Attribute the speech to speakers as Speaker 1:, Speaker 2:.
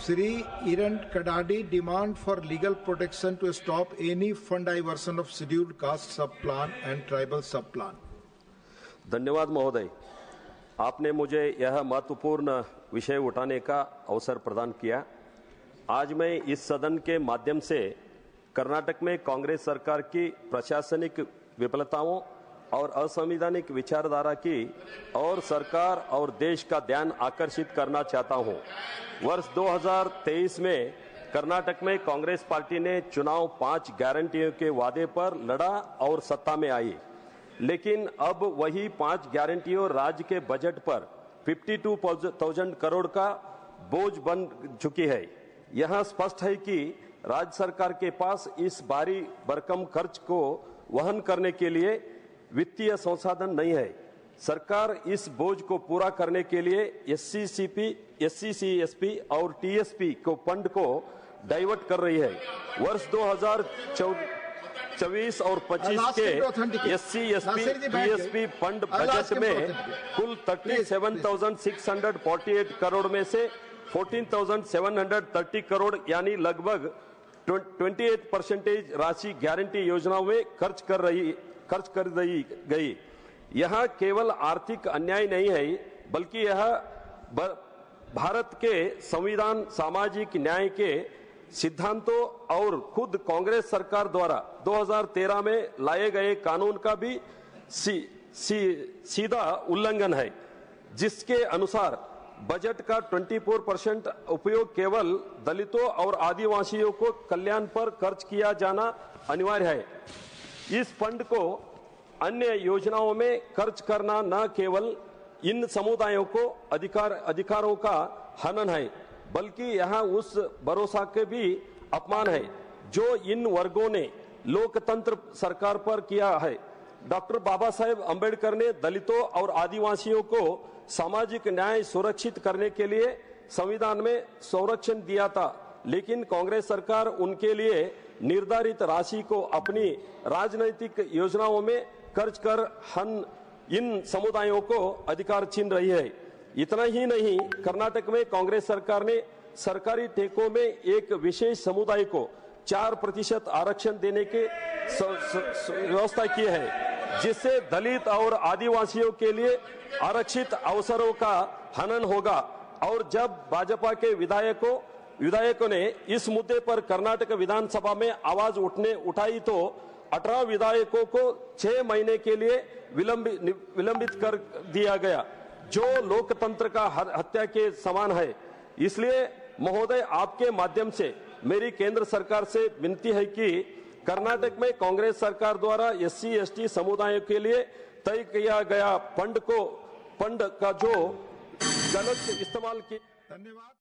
Speaker 1: Sri Iran Kadadi demand for legal protection to stop any fund diversion of scheduled caste sub-plan and tribal sub-plan.
Speaker 2: धन्यवाद महोदय, आपने मुझे यह महत्वपूर्ण विषय उठाने का अवसर प्रदान किया। आज मैं इस सदन के माध्यम से कर्नाटक में कांग्रेस सरकार की प्रशासनिक विफलताओं और असंवैधानिक विचारधारा की और सरकार और देश का ध्यान आकर्षित करना चाहता हूं। वर्ष 2023 में कर्नाटक में कांग्रेस पार्टी ने चुनाव 5 गारंटियों के वादे पर लड़ा और सत्ता में आई, लेकिन अब वही 5 गारंटियों राज्य के बजट पर 52,000 करोड़ का बोझ बन चुकी है। यह स्पष्ट है कि राज्य सरकार के पास इस भारी भरकम खर्च को वहन करने के लिए वित्तीय संसाधन नहीं है। सरकार इस बोझ को पूरा करने के लिए SCCP, SCCSP और TSP को फंड को डाइवर्ट कर रही है। वर्ष 2024 और 25 के SC/SC, TSP फंड बजट में कुल 37,648 करोड़ में से 14,730 करोड़ यानी लगभग 28% राशि गारंटी योजनाओं में खर्च कर दी गई। यह केवल आर्थिक अन्याय नहीं है, बल्कि यह भारत के संविधान, सामाजिक न्याय के सिद्धांतों और खुद कांग्रेस सरकार द्वारा 2013 में लाए गए कानून का भी सीधा उल्लंघन है, जिसके अनुसार बजट का 24% उपयोग केवल दलितों और आदिवासियों को कल्याण पर खर्च किया जाना अनिवार्य है। इस फंड को अन्य योजनाओं में खर्च करना न केवल इन समुदायों को अधिकारों का हनन है, बल्कि यह उस भरोसा के भी अपमान है जो इन वर्गों ने लोकतंत्र सरकार पर किया है। डॉक्टर बाबा साहेब अम्बेडकर ने दलितों और आदिवासियों को सामाजिक न्याय सुरक्षित करने के लिए संविधान में संरक्षण दिया था, लेकिन कांग्रेस सरकार उनके लिए निर्धारित राशि को अपनी राजनीतिक योजनाओं में खर्च कर इन समुदायों को अधिकार छीन रही है। इतना ही नहीं, कर्नाटक में कांग्रेस सरकार ने सरकारी ठेकों में एक विशेष समुदाय को 4% आरक्षण देने की व्यवस्था की है, जिससे दलित और आदिवासियों के लिए आरक्षित अवसरों का हनन होगा। और जब भाजपा के विधायकों ने इस मुद्दे पर कर्नाटक विधानसभा में आवाज उठाई तो 18 विधायकों को 6 महीने के लिए विलंबित कर दिया गया, जो लोकतंत्र का हत्या के समान है। इसलिए महोदय, आपके माध्यम से मेरी केंद्र सरकार से विनती है कि कर्नाटक में कांग्रेस सरकार द्वारा SC/ST समुदायों के लिए तय किया गया फंड का जो गलत इस्तेमाल किया।
Speaker 1: धन्यवाद।